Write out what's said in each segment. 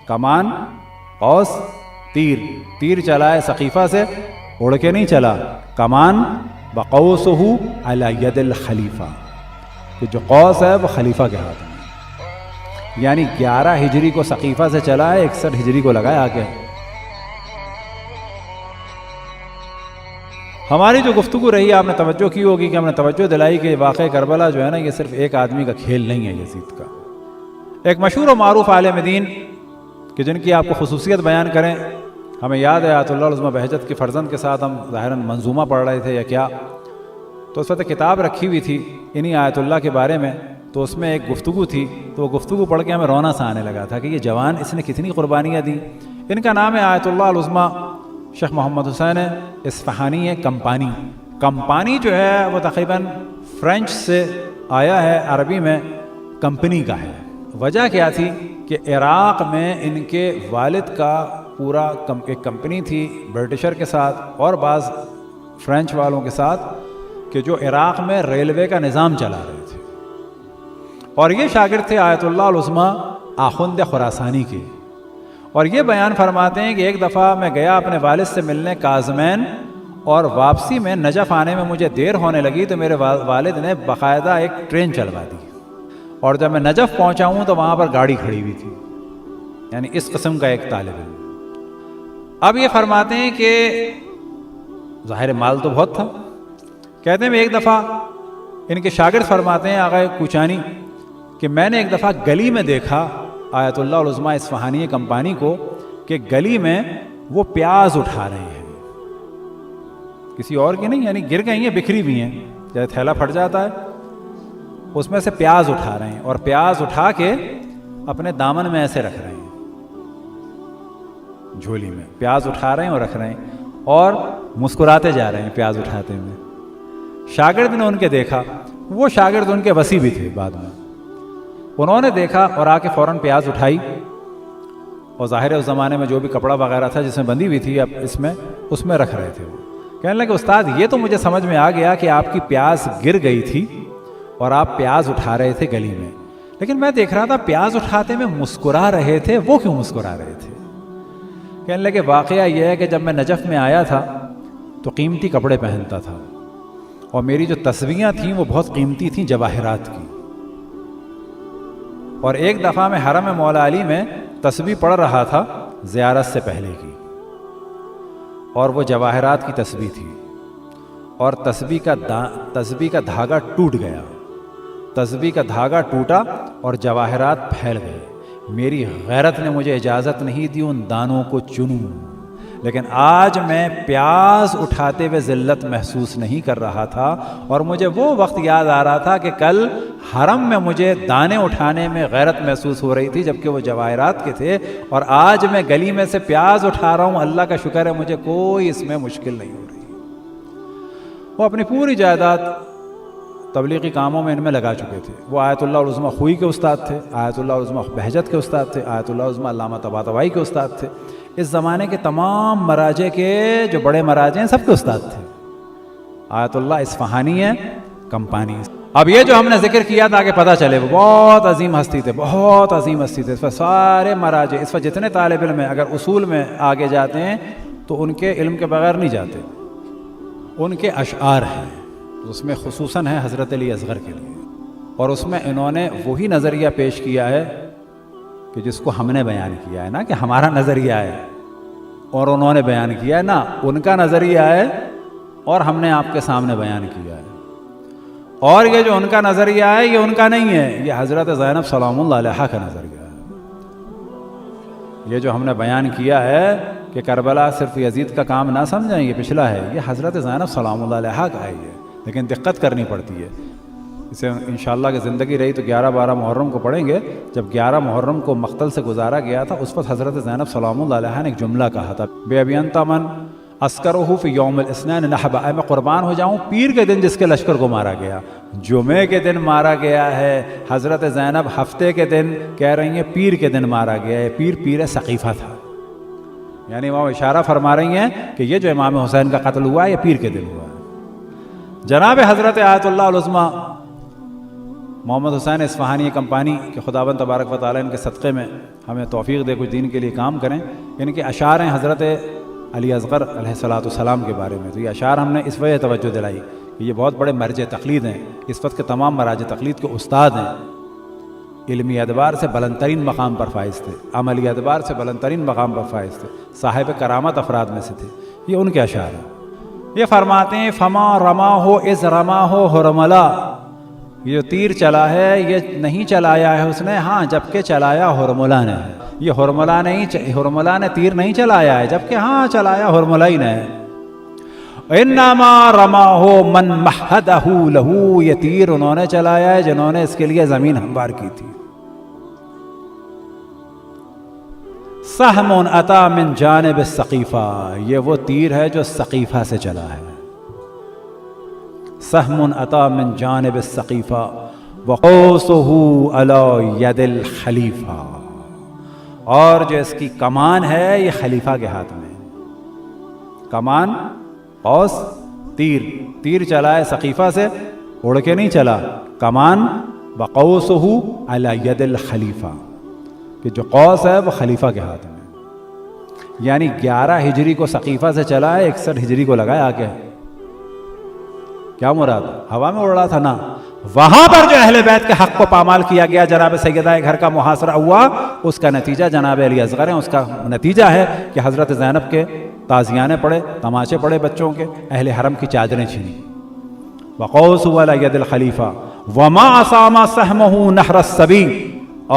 کمان، قوس، تیر. تیر چلا ہے ثقیفہ سے، اڑ کے نہیں چلا. کمان بقوسہ علی ید الخلیفہ، کہ جو قوس ہے وہ خلیفہ کے ہاتھ میں. یعنی 11 ہجری کو ثقیفہ سے چلا ہے، 61 ہجری کو لگا ہے آ کے. ہماری جو گفتگو رہی آپ نے توجہ کی ہوگی کہ ہم نے توجہ دلائی کہ واقعہ کربلا جو ہے نا یہ صرف ایک آدمی کا کھیل نہیں ہے یزید کا. ایک مشہور و معروف عالم دین کہ جن کی آپ کو خصوصیت بیان کریں، ہمیں یاد ہے آیت اللہ العظمیٰ بہجت کے فرزند کے ساتھ ہم ظاہراً منظومہ پڑھ رہے تھے یا کیا، تو اس وقت کتاب رکھی ہوئی تھی انہی آیت اللہ کے بارے میں، تو اس میں ایک گفتگو تھی، تو وہ گفتگو پڑھ کے ہمیں رونا سا آنے لگا تھا کہ یہ جوان اس نے کتنی قربانیاں دیں. ان کا نام ہے آیت اللہ العظمیٰ شیخ محمد حسین اصفہانی کمپانی. کمپانی جو ہے وہ تقریباً فرینچ سے آیا ہے، عربی میں کمپنی کا ہے. وجہ کیا تھی کہ عراق میں ان کے والد کا پورا ایک کمپنی تھی برٹشر کے ساتھ اور بعض فرینچ والوں کے ساتھ، کہ جو عراق میں ریلوے کا نظام چلا رہے تھے. اور یہ شاگرد تھے آیت اللہ العظمیٰ آخوند خراسانی کے. اور یہ بیان فرماتے ہیں کہ ایک دفعہ میں گیا اپنے والد سے ملنے کاظمین، اور واپسی میں نجف آنے میں مجھے دیر ہونے لگی تو میرے والد نے باقاعدہ ایک ٹرین چلوا دی. اور جب میں نجف پہنچا ہوں تو وہاں پر گاڑی کھڑی ہوئی تھی. یعنی اس قسم کا ایک طالب علم. اب یہ فرماتے ہیں کہ ظاہر مال تو بہت تھا. کہتے ہیں میں ایک دفعہ، ان کے شاگرد فرماتے ہیں آغا کوچانی، کہ میں نے ایک دفعہ گلی میں دیکھا آیت اللہ العظمیٰ اصفہانی کمپانی کو کہ گلی میں وہ پیاز اٹھا رہے ہیں، کسی اور کی نہیں، یعنی گر گئی ہیں، بکھری بھی ہیں، جیسے تھیلا پھٹ جاتا ہے اس میں سے پیاز اٹھا رہے ہیں، اور پیاز اٹھا کے اپنے دامن میں ایسے رکھ رہے ہیں، جھولی میں پیاز اٹھا رہے ہیں اور رکھ رہے ہیں، اور مسکراتے جا رہے ہیں پیاز اٹھاتے ہوئے. شاگرد نے ان کے دیکھا، وہ شاگرد ان کے وسیع بھی تھے، بعد میں انہوں نے دیکھا اور آ کے فوراً پیاز اٹھائی، اور ظاہر اس زمانے میں جو بھی کپڑا وغیرہ تھا جس میں بندھی ہوئی تھی اب اس میں رکھ رہے تھے. وہ کہنے لگے استاد یہ تو مجھے سمجھ میں آ گیا کہ آپ کی پیاز گر گئی تھی اور آپ پیاز اٹھا رہے تھے گلی میں، لیکن میں دیکھ رہا تھا پیاز اٹھاتے میں مسکرا رہے تھے، وہ کیوں مسکرا رہے تھے؟ کہنے لگے واقعہ یہ ہے کہ جب میں نجف میں آیا تھا تو قیمتی کپڑے پہنتا تھا، اور میری جو تسبیحاں تھیں وہ بہت قیمتی تھیں، جواہرات کی. اور ایک دفعہ میں حرم مولا علی میں تسبیح پڑھ رہا تھا زیارت سے پہلے کی، اور وہ جواہرات کی تسبیح تھی، اور تسبیح کا دھاگا ٹوٹ گیا، تسبیح کا دھاگا ٹوٹا اور جواہرات پھیل گئے. میری غیرت نے مجھے اجازت نہیں دی ان دانوں کو چنوں، لیکن آج میں پیاز اٹھاتے ہوئے ذلت محسوس نہیں کر رہا تھا، اور مجھے وہ وقت یاد آ رہا تھا کہ کل حرم میں مجھے دانے اٹھانے میں غیرت محسوس ہو رہی تھی جبکہ وہ جواہرات کے تھے، اور آج میں گلی میں سے پیاز اٹھا رہا ہوں، اللہ کا شکر ہے مجھے کوئی اس میں مشکل نہیں ہو رہی. وہ اپنی پوری جائیداد تبلیغی کاموں میں ان میں لگا چکے تھے. وہ آیت اللہ العظمیٰ خوئی کے استاد تھے، آیت اللہ العظمیٰ بہجت کے استاد تھے، آیت اللہ العظمیٰ علامہ طباطبائی کے استاد تھے. اس زمانے کے تمام مراجع کے جو بڑے مراجع ہیں سب کے استاد تھے. آیت اللہ اصفہانی کمپانی. اب یہ جو ہم نے ذکر کیا تاکہ پتہ چلے وہ بہت عظیم ہستی تھے، بہت عظیم ہستی تھے. اس پر سارے مراجع، اس پر جتنے طالب علم ہیں اگر اصول میں آگے جاتے ہیں تو ان کے علم کے بغیر نہیں جاتے. ان کے اشعار ہیں، اس میں خصوصاً ہے حضرت علی اصغر کے لیے، اور اس میں انہوں نے وہی نظریہ پیش کیا ہے کہ جس کو ہم نے بیان کیا ہے نا، کہ ہمارا نظریہ ہے اور انہوں نے بیان کیا ہے نا، ان کا نظریہ ہے اور ہم نے آپ کے سامنے بیان کیا ہے. اور یہ جو ان کا نظریہ ہے یہ ان کا نہیں ہے، یہ حضرت زینب سلام اللہ علیہا کا نظریہ ہے. یہ جو ہم نے بیان کیا ہے کہ کربلا صرف یزید کا کام نہ سمجھیں، یہ پچھلا ہے، یہ حضرت زینب سلام اللہ علیہا کا ہے یہ. لیکن دقت کرنی پڑتی ہے. اسے انشاءاللہ کہ زندگی رہی تو 11-12 محرم کو پڑھیں گے. جب 11 محرم کو مقتل سے گزارا گیا تھا اس وقت حضرت زینب سلام اللہ علیہا نے ایک جملہ کہا تھا، بے ابی انت من اسکرہ فی یوم الاثنین نحبا، میں قربان ہو جاؤں پیر کے دن جس کے لشکر کو مارا گیا. جمعے کے دن مارا گیا ہے، حضرت زینب ہفتے کے دن کہہ رہی ہیں پیر کے دن مارا گیا ہے. پیر ثقیفہ تھا، یعنی وہ اشارہ فرما رہی ہیں کہ یہ جو امام حسین کا قتل ہوا ہے یہ پیر کے دن ہوا ہے. جناب حضرت آیت اللہ العظمیٰ محمد حسین اصفہانی کمپانی کہ خداوند تبارک و تعالیٰ ان کے صدقے میں ہمیں توفیق دے کچھ دین کے لیے کام کریں. ان کے اشعار ہیں حضرت علی اصغر علیہ السلام کے بارے میں. تو یہ اشعار ہم نے اس وجہ توجہ دلائی کہ یہ بہت بڑے مرجع تقلید ہیں، اس وقت کے تمام مراجع تقلید کے استاد ہیں. علمی اعتبار سے بلند ترین مقام پر فائز تھے، عملی اعتبار سے بلند ترین مقام پر فائز تھے، صاحب کرامت افراد میں سے تھے. یہ ان کے اشعار ہیں. یہ فرماتے ہیں فما رما ہو از رما ہو حرملا، یہ جو تیر چلا ہے یہ نہیں چلایا ہے اس نے، ہاں جبکہ چلایا حرملا نے. یہ حرملا نے تیر نہیں چلایا ہے، جبکہ ہاں چلایا حرملا ہی نے. انما رما ہو من مہدہ لہو، یہ تیر انہوں نے چلایا ہے جنہوں نے اس کے لیے زمین ہموار کی تھی. سہم عطا من جانب السقیفہ، یہ وہ تیر ہے جو سقیفہ سے چلا ہے. سہم عطا من جانب السقیفہ وقوسہ علی ید الخلیفہ، اور جو اس کی کمان ہے یہ خلیفہ کے ہاتھ میں. کمان، قوس، تیر چلا ہے سقیفہ سے، اڑ کے نہیں چلا. کمان وقوسہ علی ید الخلیفہ، کہ جو قوس ہے وہ خلیفہ کے ہاتھ میں. یعنی 11 ہجری کو سقیفہ سے چلا ہے، 61 ہجری کو لگایا آگے. کیا مراد؟ ہوا میں اڑ رہا تھا نا. وہاں پر جو اہل بیت کے حق کو پامال کیا گیا، جناب سیدہ گھر کا محاصرہ ہوا، اس کا نتیجہ جناب علی اصغر ہیں. اس کا نتیجہ ہے کہ حضرت زینب کے تازیانے پڑے، تماشے پڑے بچوں کے، اہل حرم کی چادریں چھینی. وقوس علی ید الخلیفہ وما اصام سہمہ نحر الصبی،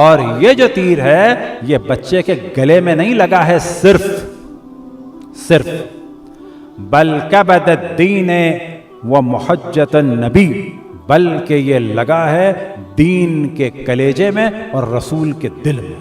اور یہ جو تیر ہے یہ بچے کے گلے میں نہیں لگا ہے صرف بل کبد الدین و محجت النبی، بلکہ یہ لگا ہے دین کے کلیجے میں اور رسول کے دل میں.